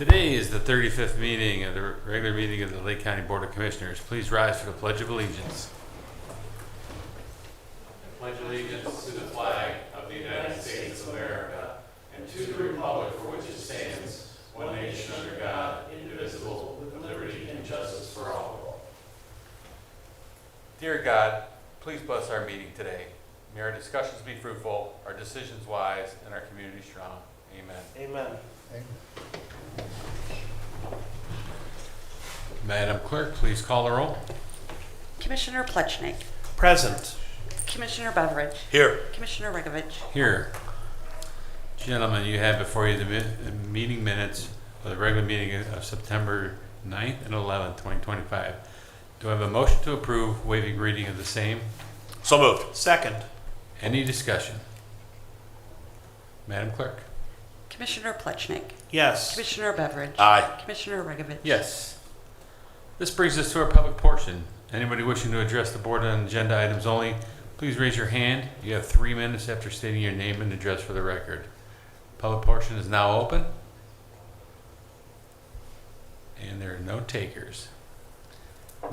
Today is the 35th meeting of the regular meeting of the Lake County Board of Commissioners. Please rise for the Pledge of Allegiance. I pledge allegiance to the flag of the United States of America and to the republic for which it stands, one nation under God, indivisible, with liberty and justice for all. Dear God, please bless our meeting today. May our discussions be fruitful, our decisions wise, and our community strong. Amen. Amen. Madam Clerk, please call the roll. Commissioner Plechnik. Present. Commissioner Beveridge. Here. Commissioner Regovich. Here. Gentlemen, you have before you the meeting minutes of the regular meeting of September 9th and 11th, 2025. Do I have a motion to approve waiving reading of the same? So moved. Second. Any discussion? Madam Clerk? Commissioner Plechnik. Yes. Commissioner Beveridge. Aye. Commissioner Regovich. Yes. This brings us to our public portion. Anybody wishing to address the board on agenda items only, please raise your hand. You have 3 minutes after stating your name and address for the record. Public portion is now open. And there are no takers.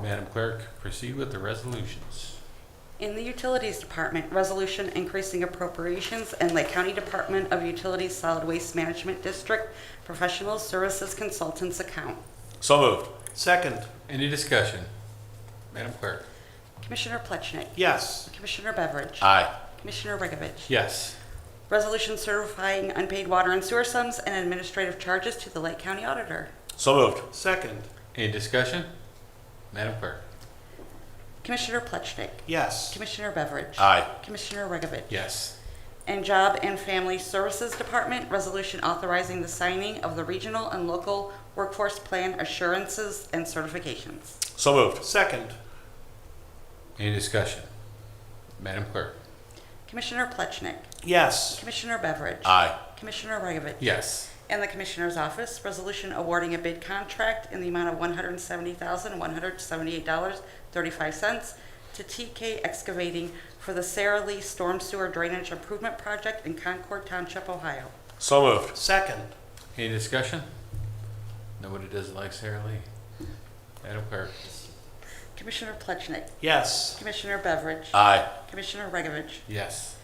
Madam Clerk, proceed with the resolutions. In the Utilities Department, resolution increasing appropriations in Lake County Department of Utilities Solid Waste Management District Professional Services Consultants account. So moved. Second. Any discussion? Madam Clerk? Commissioner Plechnik. Yes. Commissioner Beveridge. Aye. Commissioner Regovich. Yes. Resolution certifying unpaid water and sewer sums and administrative charges to the Lake County Auditor. So moved. Second. Any discussion? Madam Clerk? Commissioner Plechnik. Yes. Commissioner Beveridge. Aye. Commissioner Regovich. Yes. And Job and Family Services Department, resolution authorizing the signing of the regional and local workforce plan assurances and certifications. So moved. Second. Any discussion? Madam Clerk? Commissioner Plechnik. Yes. Commissioner Beveridge. Aye. Commissioner Regovich. Yes. And the Commissioner's Office, resolution awarding a bid contract in the amount of $170,178.35 to TK Excavating for the Sara Lee Storm Sewer Drainage Improvement Project in Concord Township, Ohio. So moved. Second. Any discussion? Nobody does like Sara Lee. Madam Clerk? Commissioner Plechnik. Yes. Commissioner Beveridge. Aye. Commissioner Regovich. Yes.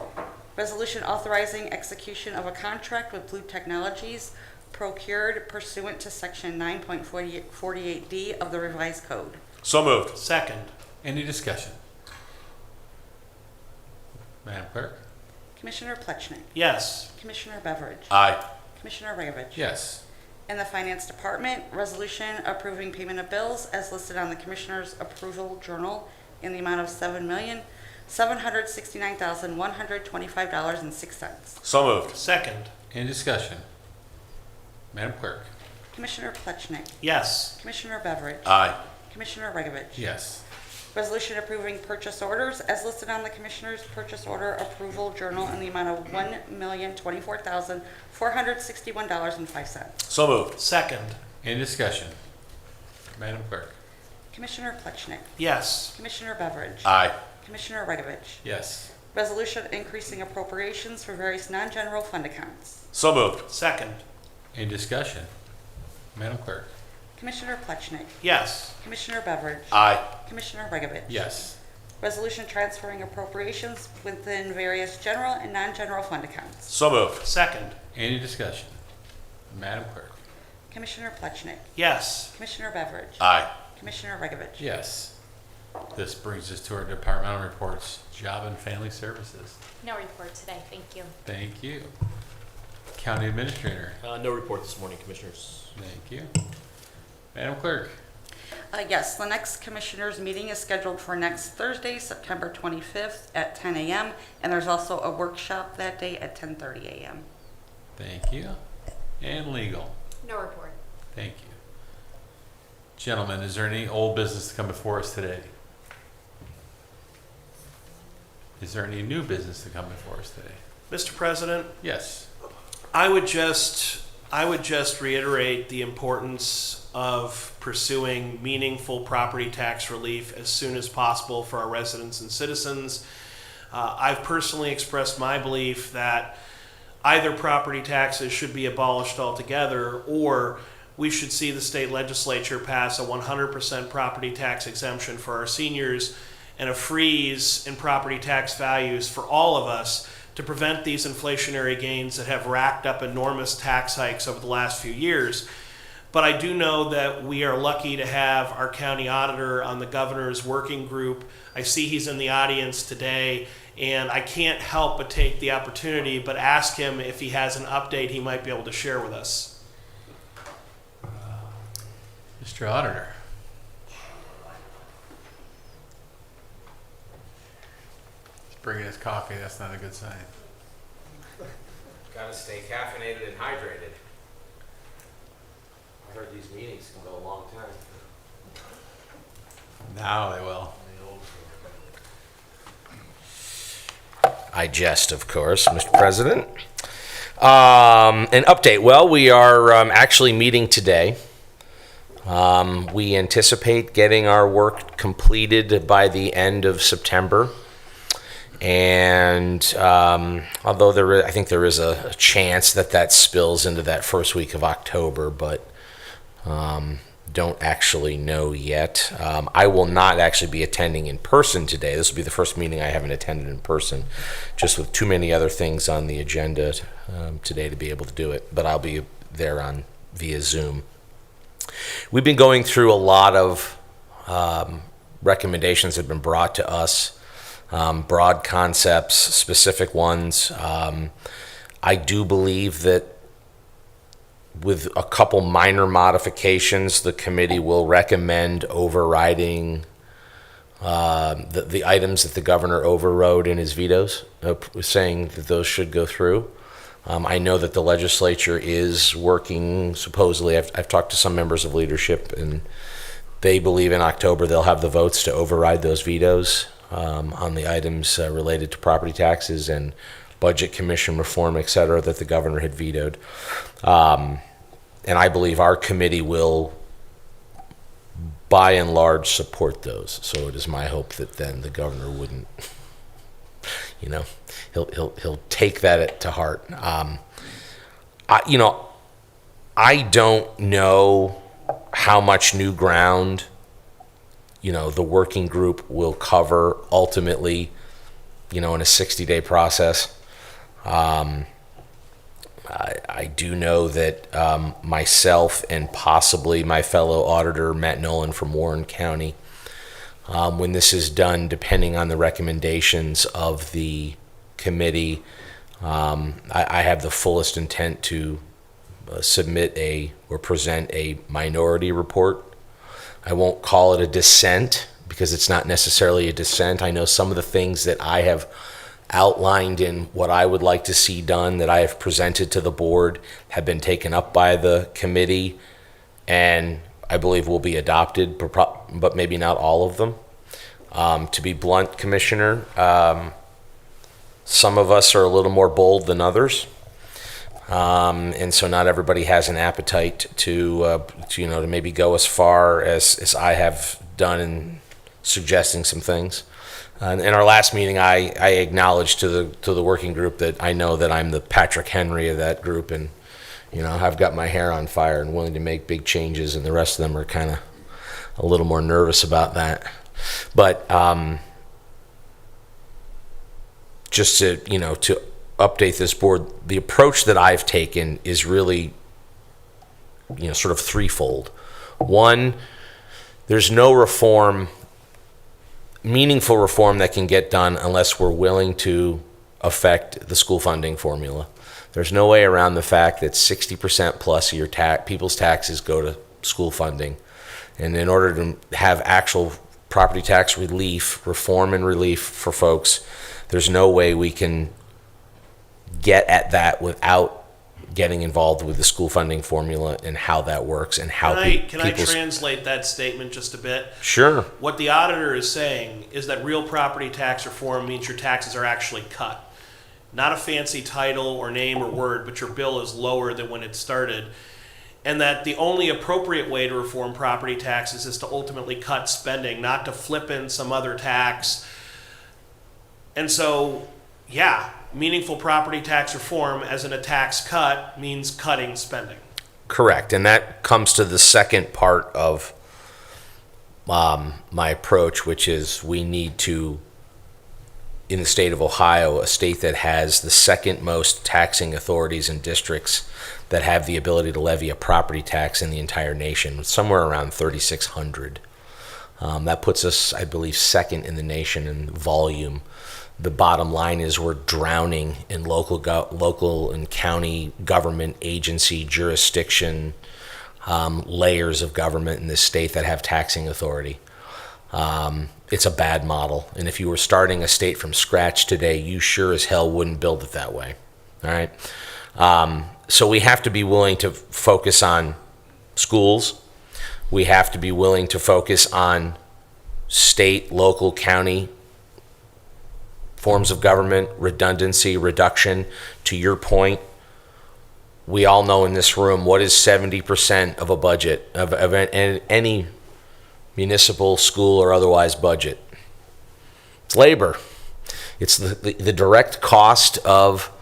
Resolution authorizing execution of a contract with Blue Technologies procured pursuant to Section 9.48D of the Revised Code. So moved. Second. Any discussion? Madam Clerk? Commissioner Plechnik. Yes. Commissioner Beveridge. Aye. Commissioner Regovich. Yes. In the Finance Department, resolution approving payment of bills as listed on the Commissioner's Approval Journal in the amount of $7,769,125.06. So moved. Second. Any discussion? Madam Clerk? Commissioner Plechnik. Yes. Commissioner Beveridge. Aye. Commissioner Regovich. Yes. Resolution approving purchase orders as listed on the Commissioner's Purchase Order Approval Journal in the amount of $1,024,461.05. So moved. Second. Any discussion? Madam Clerk? Commissioner Plechnik. Yes. Commissioner Beveridge. Aye. Commissioner Regovich. Yes. Resolution increasing appropriations for various non-general fund accounts. So moved. Second. Any discussion? Madam Clerk? Commissioner Plechnik. Yes. Commissioner Beveridge. Aye. Commissioner Regovich. Yes. Resolution transferring appropriations within various general and non-general fund accounts. So moved. Second. Any discussion? Madam Clerk? Commissioner Plechnik. Yes. Commissioner Beveridge. Aye. Commissioner Regovich. Yes. This brings us to our departmental reports. Job and Family Services. No report today, thank you. Thank you. County Administrator. No report this morning, Commissioners. Thank you. Madam Clerk. Yes, the next Commissioners' meeting is scheduled for next Thursday, September 25th at 10 a.m. And there's also a workshop that day at 10:30 a.m. Thank you. And Legal. No report. Thank you. Gentlemen, is there any old business to come before us today? Is there any new business to come before us today? Mr. President, Yes. I would just reiterate the importance of pursuing meaningful property tax relief as soon as possible for our residents and citizens. I've personally expressed my belief that either property taxes should be abolished altogether, or we should see the state legislature pass a 100% property tax exemption for our seniors and a freeze in property tax values for all of us to prevent these inflationary gains that have racked up enormous tax hikes over the last few years. But I do know that we are lucky to have our county auditor on the governor's working group. I see he's in the audience today, and I can't help but take the opportunity but ask him if he has an update he might be able to share with us. Mr. Auditor. He's bringing us coffee. That's not a good sign. Gotta stay caffeinated and hydrated. I heard these meetings can go a long time. Now they will. I jest, of course, Mr. President. An update. Well, we are actually meeting today. We anticipate getting our work completed by the end of September. And although I think there is a chance that spills into that first week of October, but don't actually know yet. I will not actually be attending in person today. This will be the first meeting I haven't attended in person, just with too many other things on the agenda today to be able to do it. But I'll be there via Zoom. We've been going through a lot of recommendations that have been brought to us, broad concepts, specific ones. I do believe that with a couple minor modifications, the committee will recommend overriding the items that the governor overrode in his vetoes, saying that those should go through. I know that the legislature is working, supposedly, I've talked to some members of leadership, and they believe in October they'll have the votes to override those vetoes on the items related to property taxes and budget commission reform, et cetera, that the governor had vetoed. And I believe our committee will, by and large, support those. So it is my hope that then the governor wouldn't, he'll take that to heart. I don't know how much new ground, the working group will cover ultimately, in a 60-day process. I do know that myself and possibly my fellow auditor, Matt Nolan from Warren County, when this is done, depending on the recommendations of the committee, I have the fullest intent to submit or present a minority report. I won't call it a dissent because it's not necessarily a dissent. I know some of the things that I have outlined in what I would like to see done that I have presented to the board have been taken up by the committee and I believe will be adopted, but maybe not all of them. To be blunt, Commissioner, some of us are a little more bold than others. And so not everybody has an appetite to maybe go as far as I have done in suggesting some things. In our last meeting, I acknowledged to the working group that I know that I'm the Patrick Henry of that group, and I've got my hair on fire and willing to make big changes, and the rest of them are kind of a little more nervous about that. But just to update this board, the approach that I've taken is really sort of threefold. One, there's no meaningful reform that can get done unless we're willing to affect the school funding formula. There's no way around the fact that 60% plus of your people's taxes go to school funding. And in order to have actual property tax reform and relief for folks, there's no way we can get at that without getting involved with the school funding formula and how that works and how Can I translate that statement just a bit? Sure. What the auditor is saying is that real property tax reform means your taxes are actually cut. Not a fancy title or name or word, but your bill is lower than when it started. And that the only appropriate way to reform property taxes is to ultimately cut spending, not to flip in some other tax. And so, meaningful property tax reform as in a tax cut means cutting spending. Correct, and that comes to the second part of my approach, which is we need to, in the state of Ohio, a state that has the second most taxing authorities and districts that have the ability to levy a property tax in the entire nation, somewhere around 3,600. That puts us, I believe, second in the nation in volume. The bottom line is we're drowning in local and county government agency jurisdiction layers of government in this state that have taxing authority. It's a bad model, and if you were starting a state from scratch today, you sure as hell wouldn't build it that way. All right. So we have to be willing to focus on schools. We have to be willing to focus on state, local, county forms of government, redundancy, reduction. To your point, we all know in this room what is 70% of a budget of any municipal, school, or otherwise budget. It's labor. It's the direct cost of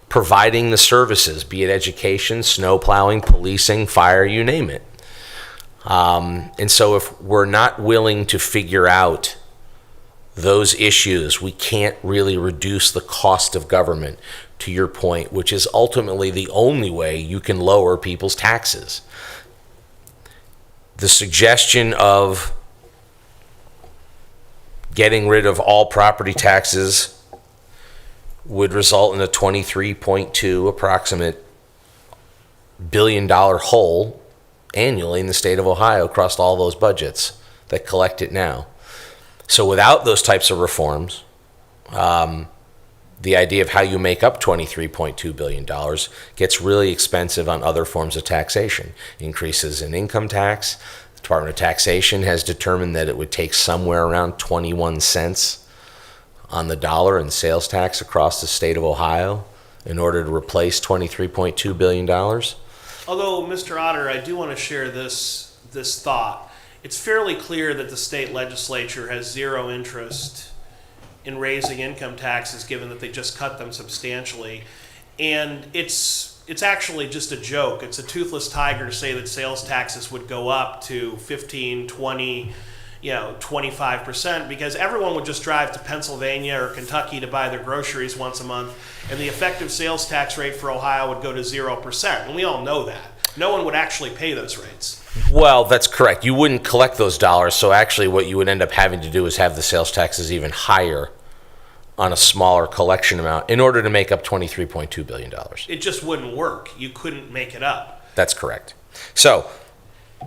providing the services, be it education, snow plowing, policing, fire, you name it. And so if we're not willing to figure out those issues, we can't really reduce the cost of government, to your point, which is ultimately the only way you can lower people's taxes. The suggestion of getting rid of all property taxes would result in a 23.2 approximate $1 billion hole annually in the state of Ohio across all those budgets that collect it now. So without those types of reforms, the idea of how you make up $23.2 billion gets really expensive on other forms of taxation. Increases in income tax. The Department of Taxation has determined that it would take somewhere around 21 cents on the dollar in sales tax across the state of Ohio in order to replace $23.2 billion. Although, Mr. Otter, I do want to share this thought. It's fairly clear that the state legislature has zero interest in raising income taxes, given that they just cut them substantially. And it's actually just a joke. It's a toothless tiger to say that sales taxes would go up to 15, 20, 25%, because everyone would just drive to Pennsylvania or Kentucky to buy their groceries once a month, and the effective sales tax rate for Ohio would go to 0%. And we all know that. No one would actually pay those rates. Well, that's correct. You wouldn't collect those dollars, so actually what you would end up having to do is have the sales taxes even higher on a smaller collection amount in order to make up $23.2 billion. It just wouldn't work. You couldn't make it up. That's correct. So,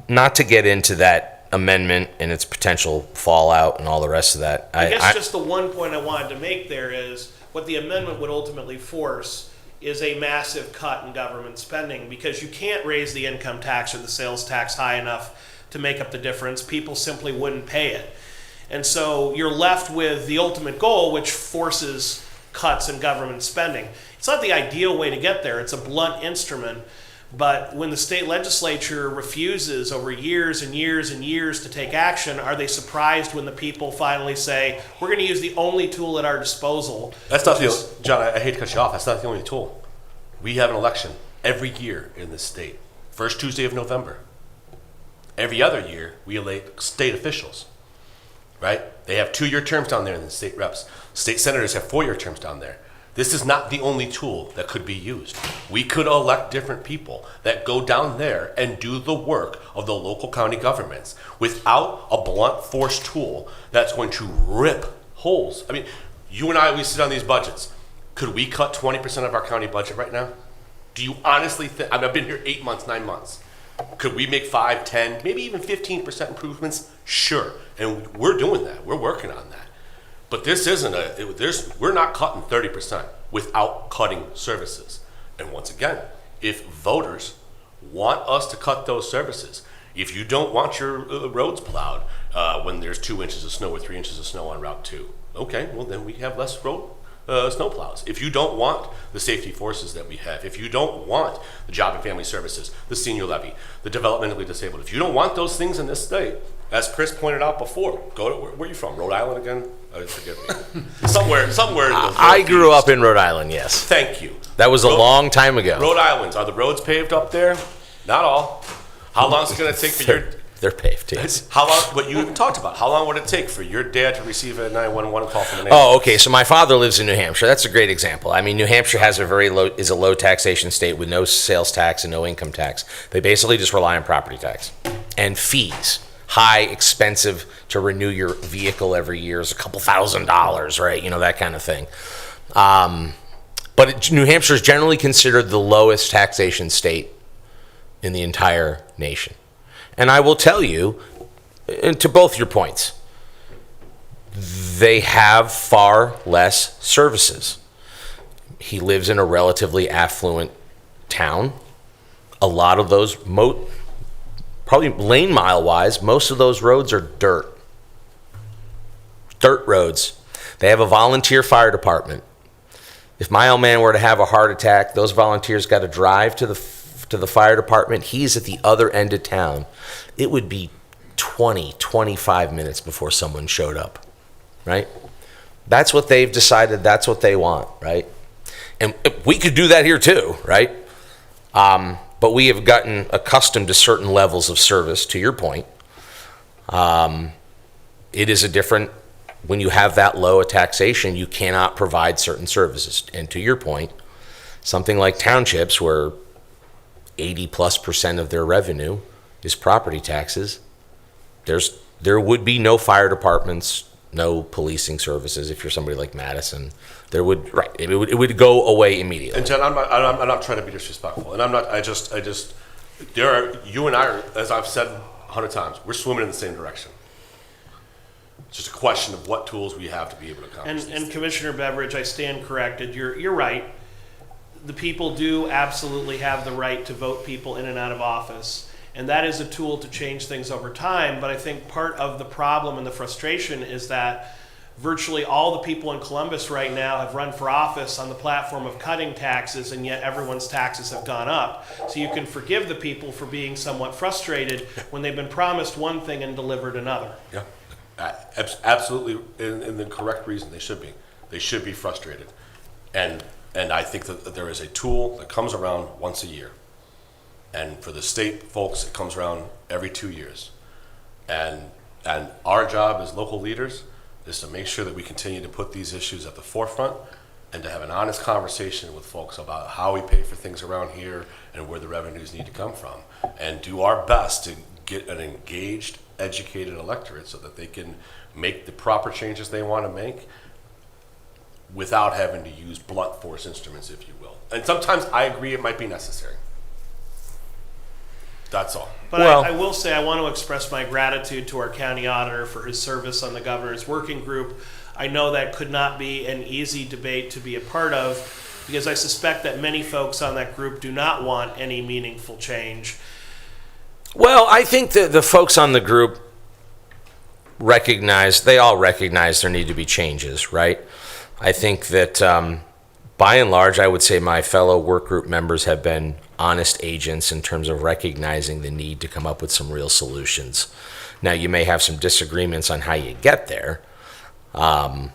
not to get into that amendment and its potential fallout and all the rest of that. I guess just the one point I wanted to make there is what the amendment would ultimately force is a massive cut in government spending, because you can't raise the income tax or the sales tax high enough to make up the difference. People simply wouldn't pay it. And so you're left with the ultimate goal, which forces cuts in government spending. It's not the ideal way to get there. It's a blunt instrument. But when the state legislature refuses over years and years and years to take action, are they surprised when the people finally say, we're going to use the only tool at our disposal? That's not the, John, I hate to cut you off. That's not the only tool. We have an election every year in this state. First Tuesday of November. Every other year, we elect state officials. Right? They have 2-year terms down there in the state reps. State senators have 4-year terms down there. This is not the only tool that could be used. We could elect different people that go down there and do the work of the local county governments without a blunt force tool that's going to rip holes. I mean, you and I, we sit on these budgets. Could we cut 20% of our county budget right now? Do you honestly think, I've been here 8 months, 9 months. Could we make 5, 10, maybe even 15% improvements? Sure. And we're doing that. We're working on that. But this isn't we're not cutting 30% without cutting services. And once again, if voters want us to cut those services, if you don't want your roads plowed when there's 2 inches of snow or 3 inches of snow on Route 2, okay, well then we have less road snow plows. If you don't want the safety forces that we have, if you don't want the job and family services, the senior levy, the developmentally disabled, if you don't want those things in this state, as Chris pointed out before, go to where are you from? Rhode Island again? Forgive me. somewhere in the I grew up in Rhode Island, yes. Thank you. That was a long time ago. Rhode Island's, are the roads paved up there? Not all. How long is it going to take for your... They're paved, yes. How long, what you even talked about, how long would it take for your dad to receive a 911 call from an ambulance? Oh, okay. So my father lives in New Hampshire. That's a great example. I mean, New Hampshire has is a low taxation state with no sales tax and no income tax. They basically just rely on property tax and fees. High, expensive to renew your vehicle every year is a couple $1,000s, right? You know, that kind of thing. But New Hampshire is generally considered the lowest taxation state in the entire nation. And I will tell you, and to both your points, they have far less services. He lives in a relatively affluent town. A lot of those, probably lane mile wise, most of those roads are dirt roads. They have a volunteer fire department. If my old man were to have a heart attack, those volunteers got to drive to the fire department. He's at the other end of town. It would be 25 minutes before someone showed up, right? That's what they've decided. That's what they want, right? And we could do that here too, right? But we have gotten accustomed to certain levels of service, to your point. It is a different, when you have that low a taxation, you cannot provide certain services. And to your point, something like townships where 80+% of their revenue is property taxes, there would be no fire departments, no policing services. If you're somebody like Madison, it would go away immediately. And Jen, I'm not trying to be disrespectful, and I'm not. You and I are, as I've said 100 times, we're swimming in the same direction. It's just a question of what tools we have to be able to accomplish. And Commissioner Beveridge, I stand corrected. You're right. The people do absolutely have the right to vote people in and out of office. And that is a tool to change things over time. But I think part of the problem and the frustration is that virtually all the people in Columbus right now have run for office on the platform of cutting taxes, and yet everyone's taxes have gone up. So you can forgive the people for being somewhat frustrated when they've been promised one thing and delivered another. Yeah, absolutely, in the correct reason they should be. They should be frustrated. And I think that there is a tool that comes around once a year. And for the state folks, it comes around every 2 years. And our job as local leaders is to make sure that we continue to put these issues at the forefront and to have an honest conversation with folks about how we pay for things around here and where the revenues need to come from, and do our best to get an engaged, educated electorate so that they can make the proper changes they want to make without having to use blunt force instruments, if you will. And sometimes I agree it might be necessary. That's all. But Well- I will say I want to express my gratitude to our county auditor for his service on the governor's working group. I know that could not be an easy debate to be a part of, because I suspect that many folks on that group do not want any meaningful change. Well, I think that the folks on the group they all recognize there need to be changes, right? I think that by and large, I would say my fellow work group members have been honest agents in terms of recognizing the need to come up with some real solutions. Now, you may have some disagreements on how you get there. And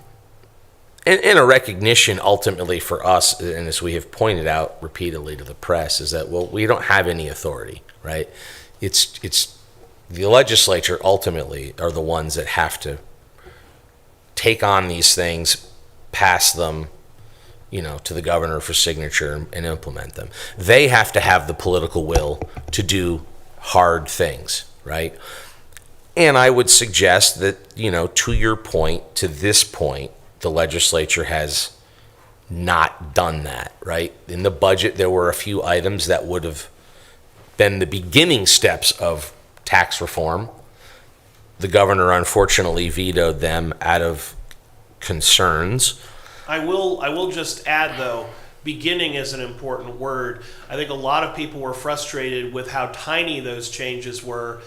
a recognition ultimately for us, and as we have pointed out repeatedly to the press, is that, well, we don't have any authority, right? It's the legislature ultimately are the ones that have to take on these things, pass them, to the governor for signature and implement them. They have to have the political will to do hard things, right? And I would suggest that, to your point, to this point, the legislature has not done that, right? In the budget, there were a few items that would have been the beginning steps of tax reform. The governor unfortunately vetoed them out of concerns. I will just add, though, beginning is an important word. I think a lot of people were frustrated with how tiny those changes were.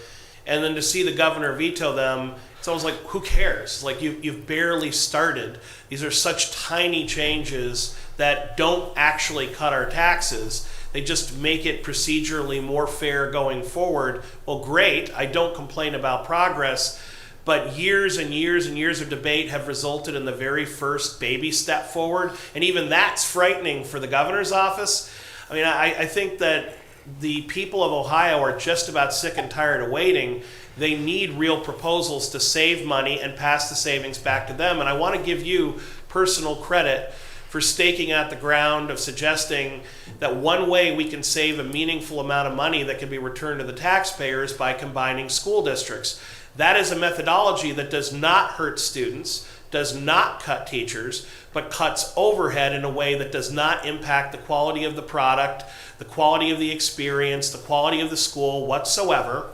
And then to see the governor veto them, it's almost like, who cares? Like, you've barely started. These are such tiny changes that don't actually cut our taxes. They just make it procedurally more fair going forward. Well, great. I don't complain about progress. But years and years and years of debate have resulted in the very first baby step forward. And even that's frightening for the governor's office. I mean, I think that the people of Ohio are just about sick and tired of waiting. They need real proposals to save money and pass the savings back to them. And I want to give you personal credit for staking out the ground of suggesting that one way we can save a meaningful amount of money that can be returned to the taxpayers by combining school districts. That is a methodology that does not hurt students, does not cut teachers, but cuts overhead in a way that does not impact the quality of the product, the quality of the experience, the quality of the school whatsoever,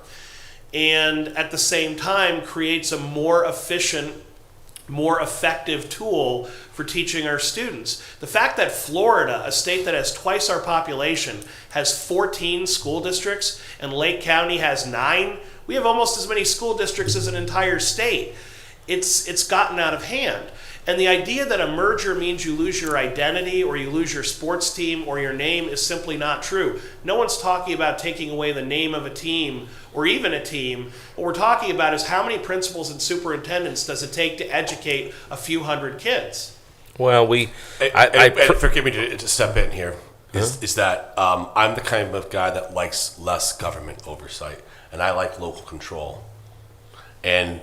and at the same time creates a more efficient, more effective tool for teaching our students. The fact that Florida, a state that has twice our population, has 14 school districts and Lake County has 9, we have almost as many school districts as an entire state. It's gotten out of hand. And the idea that a merger means you lose your identity or you lose your sports team or your name is simply not true. No one's talking about taking away the name of a team or even a team. What we're talking about is how many principals and superintendents does it take to educate a few hundred kids? Well, forgive me to step in here. Is that I'm the kind of guy that likes less government oversight, and I like local control. And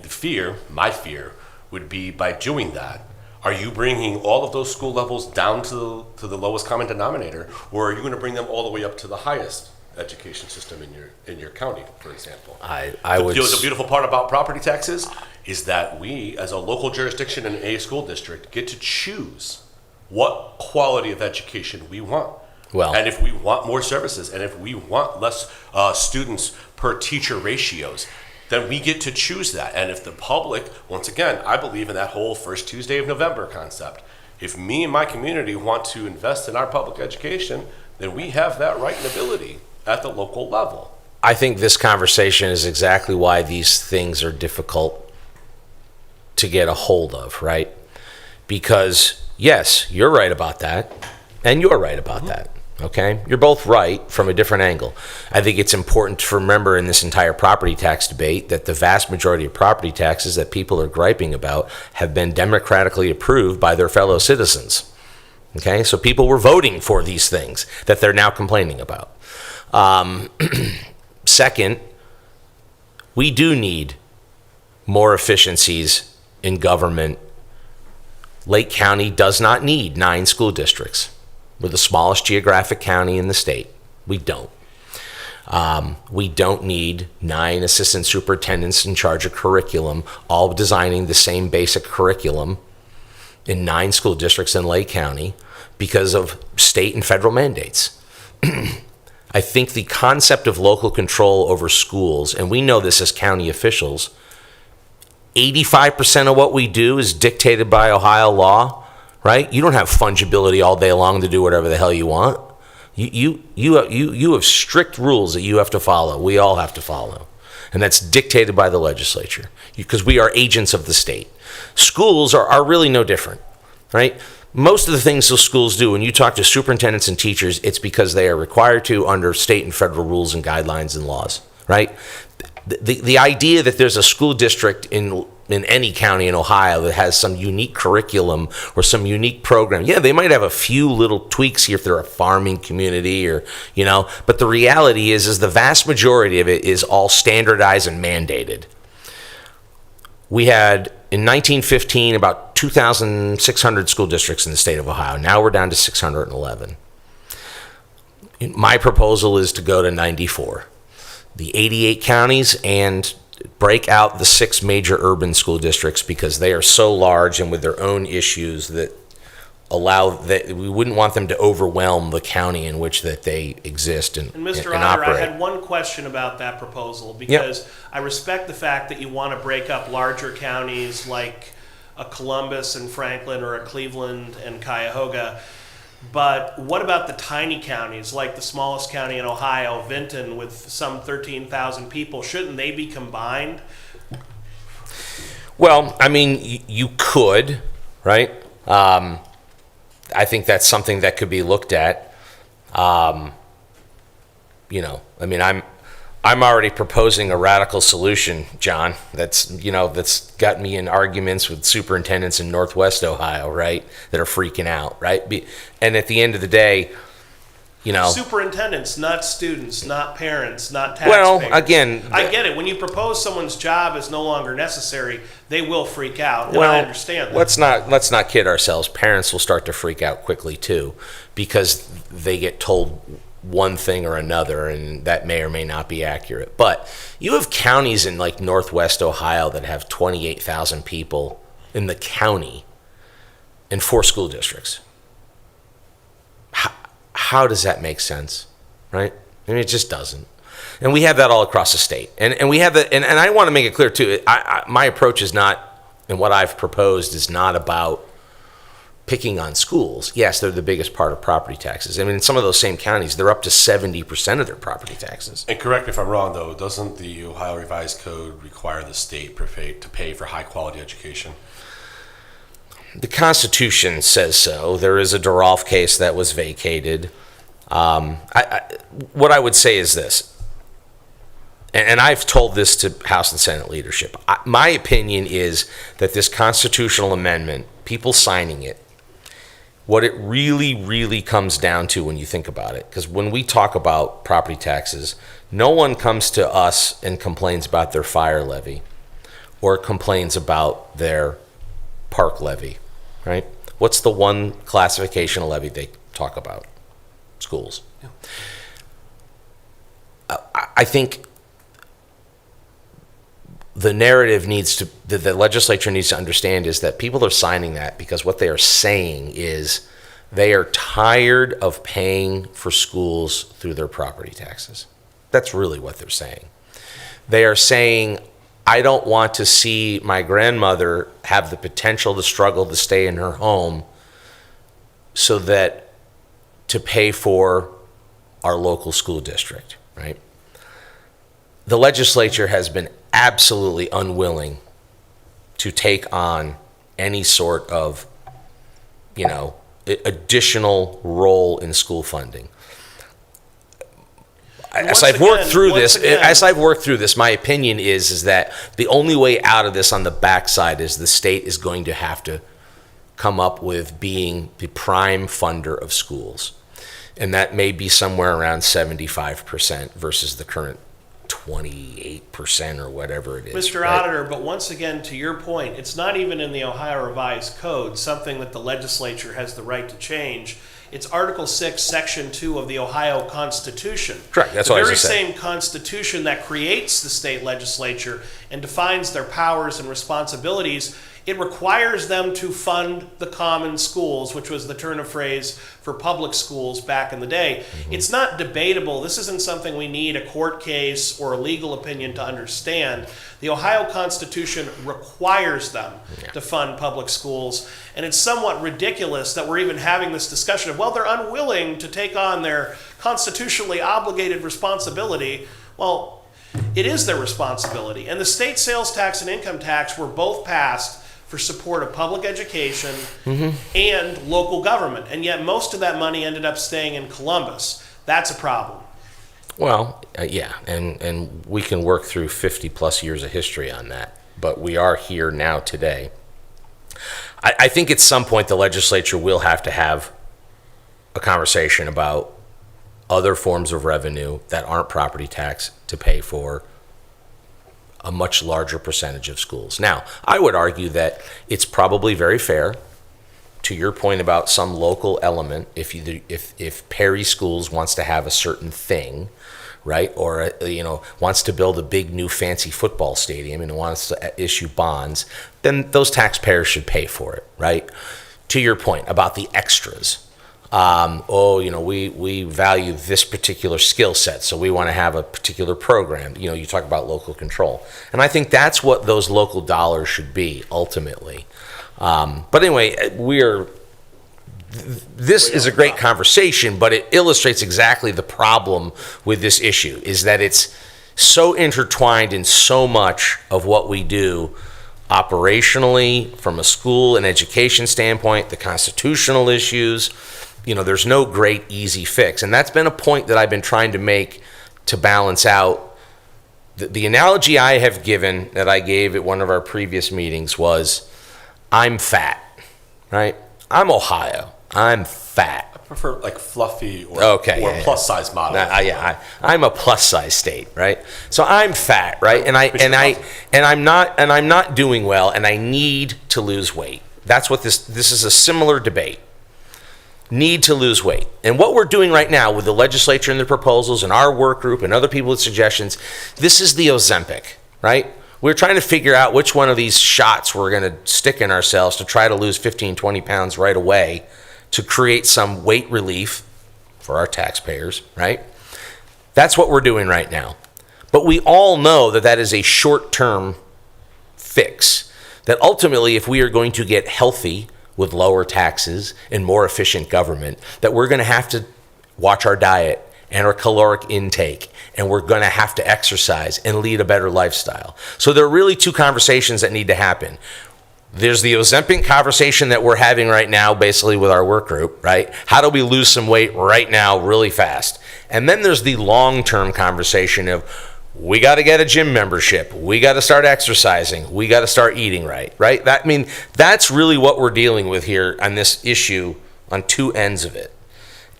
my fear, would be by doing that, are you bringing all of those school levels down to the lowest common denominator, or are you going to bring them all the way up to the highest education system in your county, for example? The beautiful part about property taxes is that we, as a local jurisdiction in a school district, get to choose what quality of education we want. Well, and if we want more services, and if we want less students per teacher ratios, then we get to choose that. And if the public, once again, I believe in that whole first Tuesday of November concept. If me and my community want to invest in our public education, then we have that right and ability at the local level. I think this conversation is exactly why these things are difficult to get a hold of, right? Because, yes, you're right about that, and you're right about that. Okay? You're both right from a different angle. I think it's important to remember in this entire property tax debate that the vast majority of property taxes that people are griping about have been democratically approved by their fellow citizens. Okay? So people were voting for these things that they're now complaining about. Second, we do need more efficiencies in government. Lake County does not need 9 school districts. We're the smallest geographic county in the state. We don't. We don't need 9 assistant superintendents in charge of curriculum, all designing the same basic curriculum in 9 school districts in Lake County because of state and federal mandates. I think the concept of local control over schools, and we know this as county officials, 85% of what we do is dictated by Ohio law. Right? You don't have fungibility all day long to do whatever the hell you want. You have strict rules that you have to follow. We all have to follow. And that's dictated by the legislature because we are agents of the state. Schools are really no different, right? Most of the things those schools do, when you talk to superintendents and teachers, it's because they are required to under state and federal rules and guidelines and laws, right? The idea that there's a school district in any county in Ohio that has some unique curriculum or some unique program. Yeah, they might have a few little tweaks here if they're a farming community or, but the reality is the vast majority of it is all standardized and mandated. We had, in 1915, about 2,600 school districts in the state of Ohio. Now we're down to 611. My proposal is to go to 94. The 88 counties and break out the 6 major urban school districts because they are so large and with their own issues that allow that we wouldn't want them to overwhelm the county in which that they exist and Mr. and Otter, operate. I had one question about that proposal because I respect the fact that you want to break up larger counties like a Columbus and Franklin or a Cleveland and Cuyahoga. But what about the tiny counties, like the smallest county in Ohio, Vinton, with some 13,000 people? Shouldn't they be combined? Well, I mean, you could, right? I think that's something that could be looked at. I'm already proposing a radical solution, John. That's got me in arguments with superintendents in Northwest Ohio, right? That are freaking out, right? And at the end of the day, you know. Superintendents, not students, not parents, not Well, taxpayers. again, I get it. When you propose someone's job is no longer necessary, they will freak out, and well, I understand that. let's not kid ourselves. Parents will start to freak out quickly too, because they get told one thing or another, and that may or may not be accurate. But you have counties in like Northwest Ohio that have 28,000 people in the county in 4 school districts. How does that make sense, right? I mean, it just doesn't. And we have that all across the state. And we have that, and I want to make it clear too, my approach is not, and what I've proposed is not about picking on schools. Yes, they're the biggest part of property taxes. I mean, in some of those same counties, they're up to 70% of their property taxes. And correct me if I'm wrong, though, doesn't the Ohio Revised Code require the state to pay for high-quality education? The Constitution says so. There is a Duralf case that was vacated. What I would say is this, and I've told this to House and Senate leadership. My opinion is that this constitutional amendment, people signing it, what it really, really comes down to when you think about it, because when we talk about property taxes, no one comes to us and complains about their fire levy or complains about their park levy, right? What's the one classification of levy they talk about? Schools. Yeah. I think the narrative that the legislature needs to understand is that people are signing that because what they are saying is they are tired of paying for schools through their property taxes. That's really what they're saying. They are saying, I don't want to see my grandmother have the potential to struggle to stay in her home so that to pay for our local school district, right? The legislature has been absolutely unwilling to take on any sort of, additional role in school funding. As I've worked through this, my opinion is that the only way out of this on the backside is the state is going to have to come up with being the prime funder of schools. And that may be somewhere around 75% versus the current 28% or whatever it is. Mr. right? Auditor, but once again, to your point, it's not even in the Ohio Revised Code, something that the legislature has the right to change. It's Article 6, Section 2 of the Ohio Constitution. Correct, that's what I was just saying. The very same Constitution that creates the state legislature and defines their powers and responsibilities. It requires them to fund the common schools, which was the turn of phrase for public schools back in the day. Mm-hmm. It's not debatable. This isn't something we need a court case or a legal opinion to understand. The Ohio Constitution requires them to fund public schools, and it's somewhat ridiculous that we're even having this discussion of, well, they're unwilling to take on their constitutionally obligated responsibility. Well, it is their responsibility. And the state sales tax and income tax were both passed for support of public education and local government. And yet most of that money ended up staying in Columbus. That's a problem. Well, yeah, and we can work through 50 plus years of history on that, but we are here now today. I think at some point the legislature will have to have a conversation about other forms of revenue that aren't property tax to pay for a much larger percentage of schools. Now, I would argue that it's probably very fair, to your point about some local element, if Perry Schools wants to have a certain thing, right, or wants to build a big new fancy football stadium and wants to issue bonds, then those taxpayers should pay for it, right? To your point about the extras. We value this particular skill set, so we want to have a particular program. You talk about local control. And I think that's what those local dollars should be, ultimately. But anyway, this is a great conversation, but it illustrates exactly the problem with this issue, is that it's so intertwined in so much of what we do operationally, from a school and education standpoint, the constitutional issues. There's no great easy fix. And that's been a point that I've been trying to make to balance out. The analogy I have given, that I gave at one of our previous meetings, was I'm fat, right? I'm Ohio. I'm fat. prefer like fluffy or, Okay, or yeah, yeah. plus size model. I'm a plus size state, right? So I'm fat, right? And Mr. I'm not doing well, and I need to lose weight. That's what this is a similar debate. Need to lose weight. And what we're doing right now with the legislature and the proposals and our work group and other people with suggestions, this is the Ozempic, right? We're trying to figure out which one of these shots we're going to stick in ourselves to try to lose 15, 20 pounds right away to create some weight relief for our taxpayers, right? That's what we're doing right now. But we all know that that is a short-term fix. That ultimately, if we are going to get healthy with lower taxes and more efficient government, that we're going to have to watch our diet and our caloric intake, and we're going to have to exercise and lead a better lifestyle. So there are really two conversations that need to happen. There's the Ozempic conversation that we're having right now, basically with our work group, right? How do we lose some weight right now really fast? And then there's the long-term conversation of, we got to get a gym membership. We got to start exercising. We got to start eating right, right? That's really what we're dealing with here on this issue on two ends of it.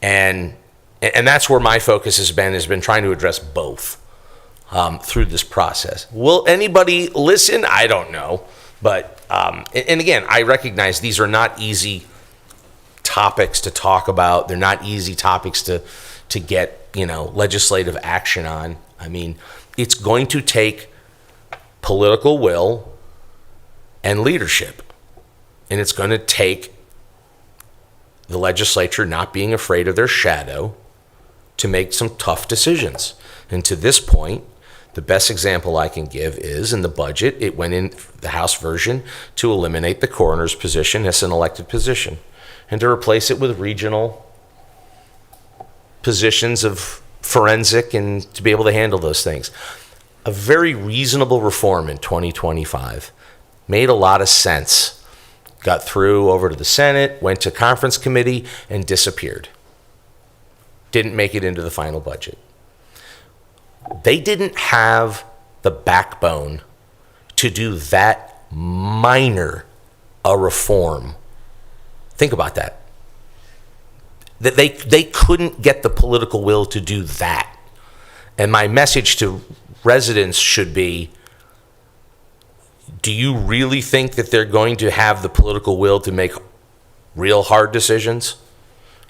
And that's where my focus has been trying to address both through this process. Will anybody listen? I don't know. But, and again, I recognize these are not easy topics to talk about. They're not easy topics to get, legislative action on. I mean, it's going to take political will and leadership. And it's going to take the legislature not being afraid of their shadow to make some tough decisions. And to this point, the best example I can give is in the budget, it went in the House version to eliminate the coroner's position as an elected position and to replace it with regional positions of forensic and to be able to handle those things. A very reasonable reform in 2025. Made a lot of sense. Got through over to the Senate, went to conference committee, and disappeared. Didn't make it into the final budget. They didn't have the backbone to do that minor a reform. Think about that. That they couldn't get the political will to do that. And my message to residents should be, do you really think that they're going to have the political will to make real hard decisions?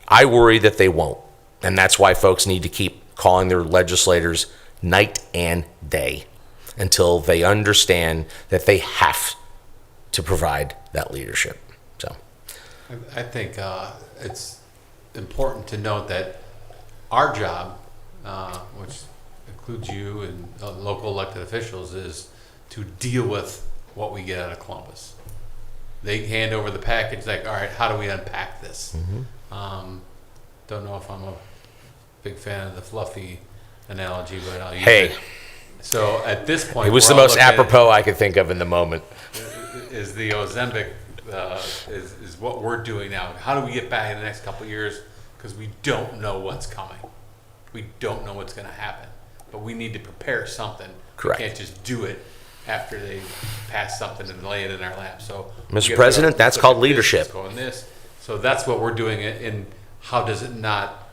I worry that they won't. And that's why folks need to keep calling their legislators night and day until they understand that they have to provide that leadership. So, I think it's important to note that our job, which includes you and local elected officials, is to deal with what we get out of Columbus. They hand over the package like, all right, how do we unpack this? Don't know if I'm a big fan of the fluffy analogy, but I'll use it. So at this point, it was we're the all most looking at apropos I could think of in the moment. is the Ozempic is what we're doing now. How do we get back in the next couple of years? Because we don't know what's coming. We don't know what's going to happen. But we need to prepare something. Correct. We can't just do it after they pass something and lay it in our lap. So, Mr. President, that's called leadership. So that's what we're doing. And how does it not,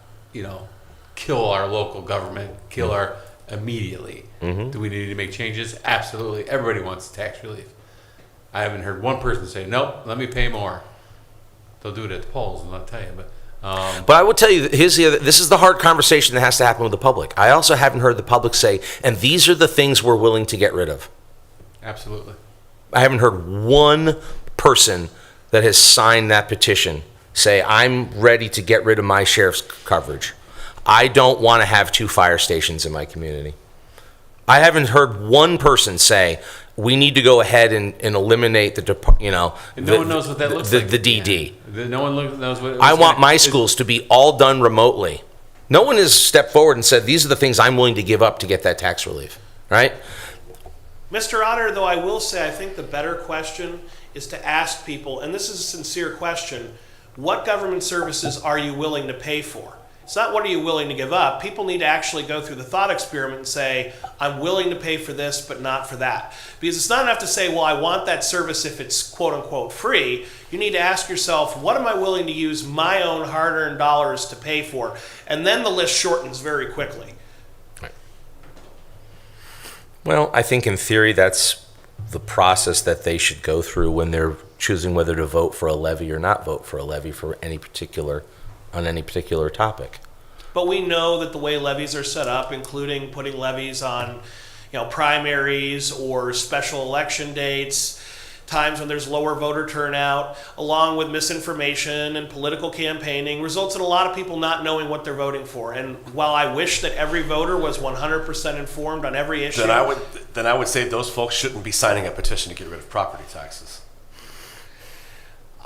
kill our local government, kill our immediately? Do we need to make changes? Absolutely. Everybody wants tax relief. I haven't heard one person say, nope, let me pay more. They'll do it at the polls, and I'll tell you. But I will tell you, this is the hard conversation that has to happen with the public. I also haven't heard the public say, and these are the things we're willing to get rid of. Absolutely. I haven't heard one person that has signed that petition say, I'm ready to get rid of my sheriff's coverage. I don't want to have 2 fire stations in my community. I haven't heard one person say, we need to go ahead and eliminate And no one knows what that looks like. The DD. No one knows what. I want my schools to be all done remotely. No one has stepped forward and said, these are the things I'm willing to give up to get that tax relief, right? Mr. Otter, though, I will say I think the better question is to ask people, and this is a sincere question, what government services are you willing to pay for? It's not what are you willing to give up. People need to actually go through the thought experiment and say, I'm willing to pay for this, but not for that. Because it's not enough to say, well, I want that service if it's quote unquote free. You need to ask yourself, what am I willing to use my own hard-earned dollars to pay for? And then the list shortens very quickly. Well, I think in theory that's the process that they should go through when they're choosing whether to vote for a levy or not vote for a levy for any particular topic. But we know that the way levies are set up, including putting levies on, primaries or special election dates, times when there's lower voter turnout, along with misinformation and political campaigning, results in a lot of people not knowing what they're voting for. And while I wish that every voter was 100% informed on every issue, Then I would say those folks shouldn't be signing a petition to get rid of property taxes.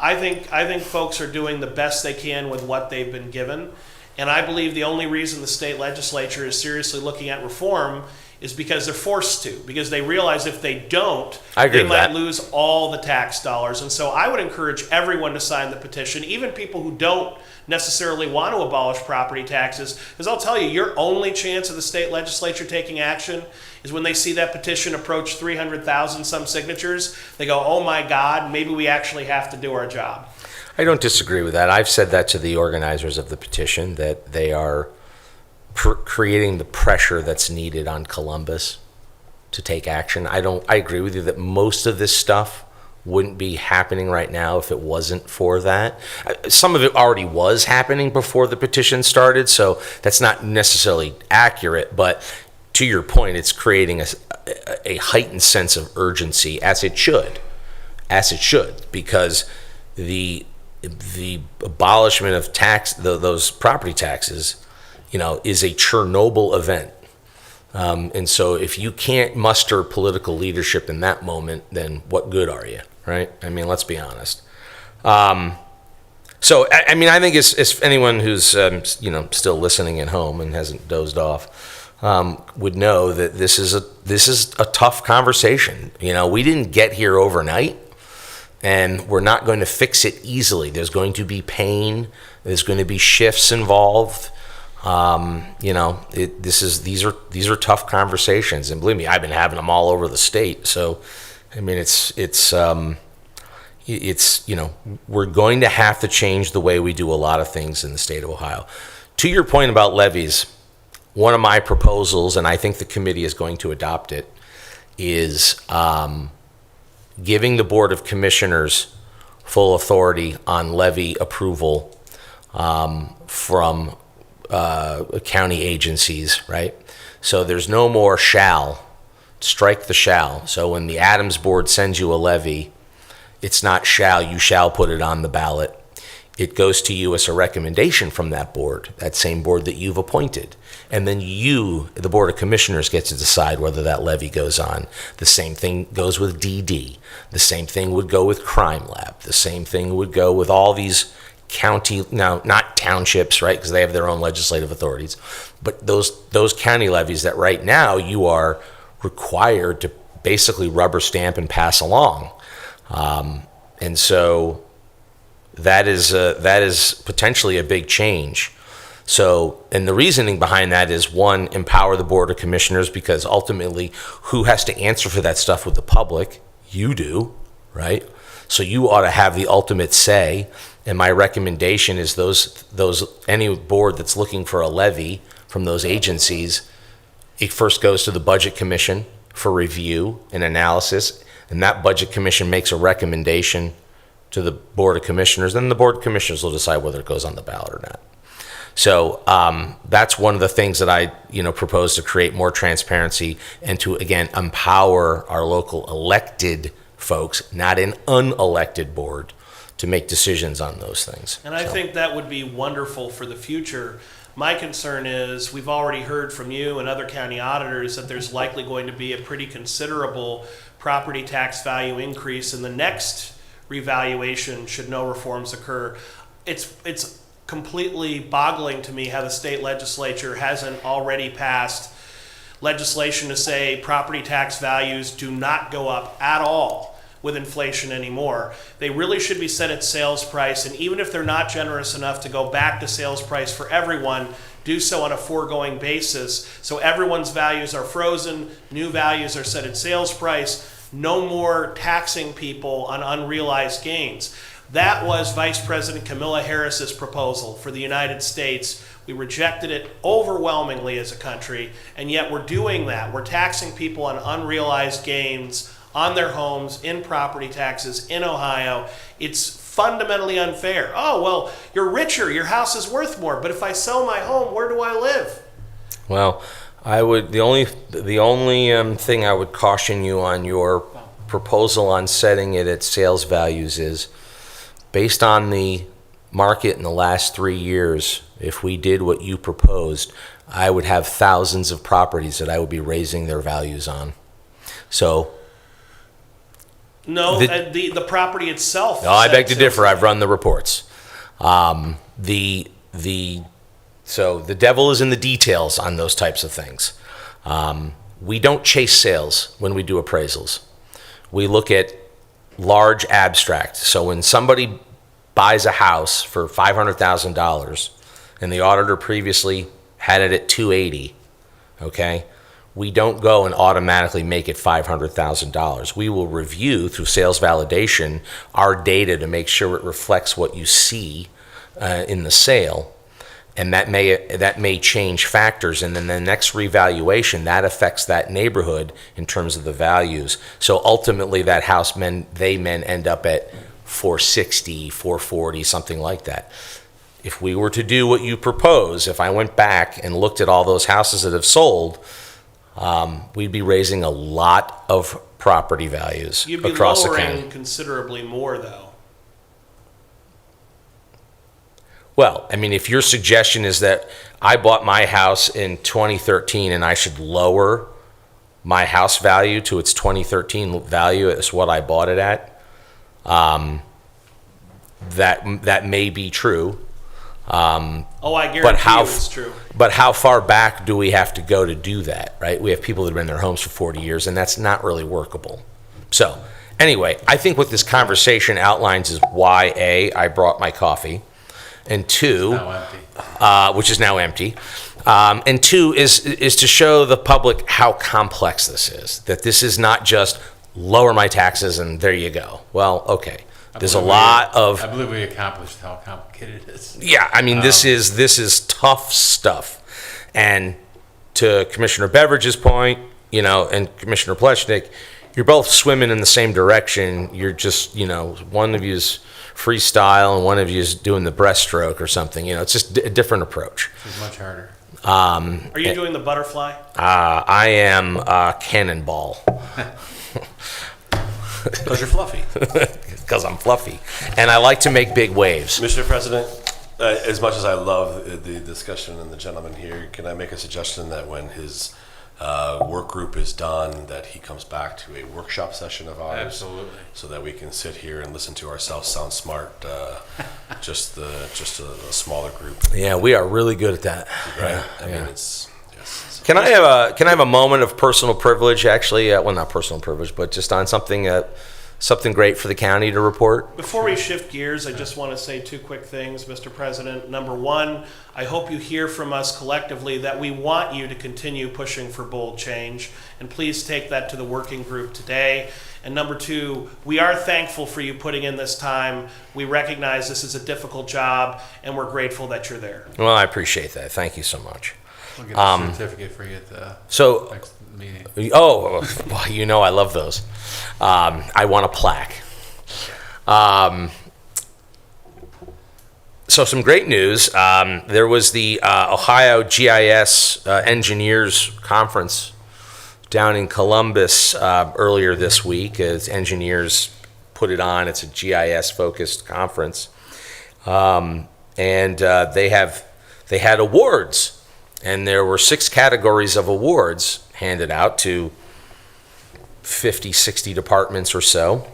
I think folks are doing the best they can with what they've been given. And I believe the only reason the state legislature is seriously looking at reform is because they're forced to, because they realize if they don't, I agree they with might that. lose all the tax dollars. And so I would encourage everyone to sign the petition, even people who don't necessarily want to abolish property taxes, because I'll tell you, your only chance of the state legislature taking action is when they see that petition approach 300,000 some signatures. They go, oh my God, maybe we actually have to do our job. I don't disagree with that. I've said that to the organizers of the petition, that they are creating the pressure that's needed on Columbus to take action. I agree with you that most of this stuff wouldn't be happening right now if it wasn't for that. Some of it already was happening before the petition started, so that's not necessarily accurate, but to your point, it's creating a heightened sense of urgency, as it should, because the abolishment of those property taxes, is a Chernobyl event. And so if you can't muster political leadership in that moment, then what good are you, right? I mean, let's be honest. So, I mean, I think if anyone who's, still listening at home and hasn't dozed off, would know that this is a tough conversation. We didn't get here overnight, and we're not going to fix it easily. There's going to be pain. There's going to be shifts involved. These are tough conversations, and believe me, I've been having them all over the state. So, I mean, we're going to have to change the way we do a lot of things in the state of Ohio. To your point about levies, one of my proposals, and I think the committee is going to adopt it, is giving the Board of Commissioners full authority on levy approval from county agencies, right? So there's no more shall, strike the shall. So when the Adams Board sends you a levy, it's not shall, you shall put it on the ballot. It goes to you as a recommendation from that board, that same board that you've appointed. And then you, the Board of Commissioners, get to decide whether that levy goes on. The same thing goes with DD. The same thing would go with Crime Lab. The same thing would go with all these county, now not townships, right, because they have their own legislative authorities, but those county levies that right now you are required to basically rubber stamp and pass along. And so that is potentially a big change. So, and the reasoning behind that is, one, empower the Board of Commissioners, because ultimately who has to answer for that stuff with the public? You do, right? So you ought to have the ultimate say. And my recommendation is any board that's looking for a levy from those agencies, it first goes to the Budget Commission for review and analysis, and that Budget Commission makes a recommendation to the Board of Commissioners, then the Board of Commissioners will decide whether it goes on the ballot or not. So that's one of the things that I propose, to create more transparency and to, again, empower our local elected folks, not an unelected board, to make decisions on those things. And I think that would be wonderful for the future. My concern is, we've already heard from you and other county auditors that there's likely going to be a pretty considerable property tax value increase in the next revaluation should no reforms occur. It's completely boggling to me how the state legislature hasn't already passed legislation to say property tax values do not go up at all with inflation anymore. They really should be set at sales price, and even if they're not generous enough to go back to sales price for everyone, do so on a foregoing basis. So everyone's values are frozen, new values are set at sales price, no more taxing people on unrealized gains. That was Vice President Kamala Harris's proposal for the United States. We rejected it overwhelmingly as a country, and yet we're doing that. We're taxing people on unrealized gains on their homes, in property taxes, in Ohio. It's fundamentally unfair. Oh, well, you're richer, your house is worth more, but if I sell my home, where do I live? Well, the only thing I would caution you on your proposal on setting it at sales values is, based on the market in the last 3 years, if we did what you proposed, I would have thousands of properties that I would be raising their values on. So, No, the property itself. no, I beg to sets differ. sales I've run the reports. So the devil is in the details on those types of things. We don't chase sales when we do appraisals. We look at large abstract. So when somebody buys a house for $500,000 and the auditor previously had it at $280,000, okay, we don't go and automatically make it $500,000. We will review through sales validation our data to make sure it reflects what you see in the sale. And that may change factors, and then the next revaluation that affects that neighborhood in terms of the values. So ultimately, that house may end up at 460, 440, something like that. If we were to do what you propose, if I went back and looked at all those houses that have sold, we'd be raising a lot of property values You'd be across the lowering county. considerably more, though. Well, I mean, if your suggestion is that I bought my house in 2013 and I should lower my house value to its 2013 value as what I bought it at, that may be true. Oh, I guarantee But how, you it's true. but how far back do we have to go to do that, right? We have people that have been in their homes for 40 years, and that's not really workable. So, anyway, I think what this conversation outlines is why, A, I brought my coffee, and two, Now empty. which is now empty, and two is to show the public how complex this is, that this is not just lower my taxes and there you go. Well, okay. There's a lot of... I believe we accomplished how complicated it is. Yeah, I mean, this is tough stuff. And to Commissioner Beveridge's point, you know, and Commissioner Pleshnik, you're both swimming in the same direction. You're just, you know, one of you's freestyle and one of you's doing the breaststroke or something. You know, it's just a different approach. It's much harder. Are you doing the butterfly? I am cannonball Because you're fluffy. because I'm fluffy. And I like to make big waves. Mr. President, as much as I love the discussion and the gentleman here, can I make a suggestion that when his work group is done, that he comes back to a workshop session of ours? Absolutely. So that we can sit here and listen to ourselves sound smart, just a smaller group, Yeah, we are really good at that. right? I Yeah. mean, it's, yes. Can I have a moment of personal privilege? Actually, well, not personal privilege, but just on something great for the county to report. Before we shift gears, I just want to say two quick things, Mr. President. Number one, I hope you hear from us collectively that we want you to continue pushing for bold change, and please take that to the working group today. And number two, we are thankful for you putting in this time. We recognize this is a difficult job, and we're grateful that you're there. Well, I appreciate that. Thank you so much. We'll get a certificate for you at the So, next meeting. oh, well, you know I love those. I want a plaque. So some great news. There was the Ohio GIS Engineers Conference down in Columbus earlier this week. As engineers put it on, it's a GIS-focused conference, and they had awards. And there were 6 categories of awards handed out to 50, 60 departments or so.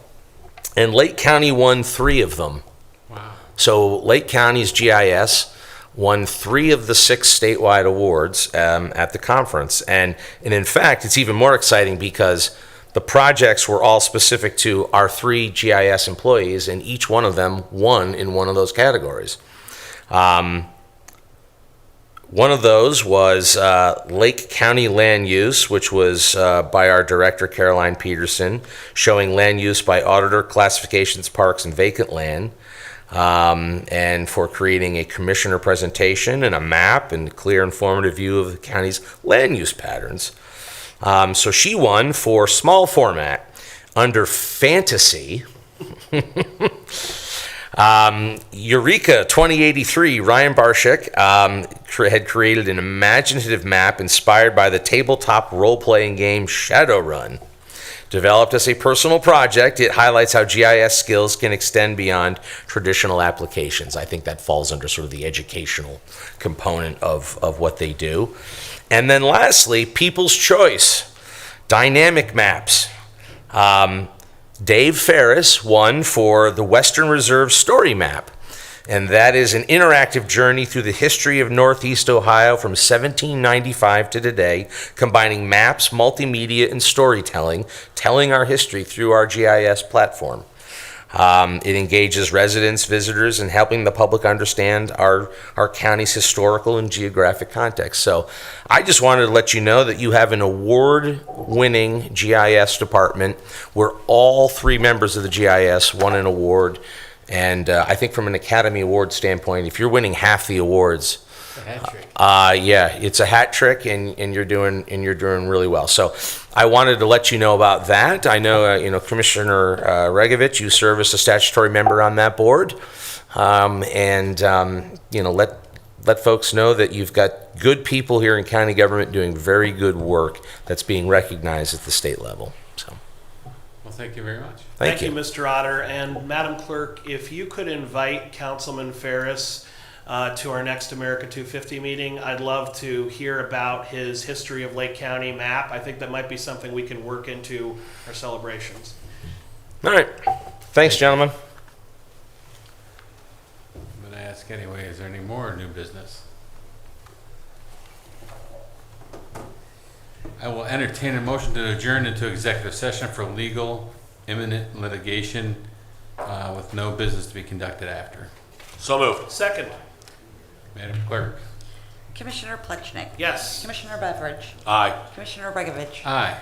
And Lake County won 3 of them. Wow. So Lake County's GIS won 3 of the 6 statewide awards at the conference. And in fact, it's even more exciting because the projects were all specific to our 3 GIS employees, and each one of them won in one of those categories. One of those was Lake County Land Use, which was by our director, Caroline Peterson, showing land use by auditor, classifications, parks, and vacant land, and for creating a commissioner presentation and a map and clear, informative view of the county's land use patterns. So she won for small format under fantasy. Eureka 2083, Ryan Barshik had created an imaginative map inspired by the tabletop role-playing game Shadowrun. Developed as a personal project, it highlights how GIS skills can extend beyond traditional applications. I think that falls under sort of the educational component of what they do. And then lastly, People's Choice, dynamic maps. Dave Ferris won for the Western Reserve Story Map, and that is an interactive journey through the history of Northeast Ohio from 1795 to today, combining maps, multimedia, and storytelling, telling our history through our GIS platform. It engages residents, visitors, and helping the public understand our county's historical and geographic context. So I just wanted to let you know that you have an award-winning GIS department where all 3 members of the GIS won an award. And I think from an Academy Award standpoint, if you're winning half the awards, yeah, it's a hat trick, and you're doing really well. So I wanted to let you know about that. I know Commissioner Regovich, you serve as a statutory member on that board, and let folks know that you've got good people here in county government doing very good work that's being recognized at the state level. So, Well, thank you very much. Thank you, Mr. Otter. And Madam Clerk, if you could invite Councilman Ferris to our next America 250 meeting. I'd love to hear about his history of Lake County map. I think that might be something we can work into our celebrations. All right. Thanks, gentlemen. I'm going to ask anyway, is there any more new business? I will entertain a motion to adjourn into executive session for legal imminent litigation with no business to be conducted after. So moved. Second. Madam Clerk. Commissioner Plechnik. Yes. Commissioner Beveridge. Aye. Commissioner Bregovich. Aye.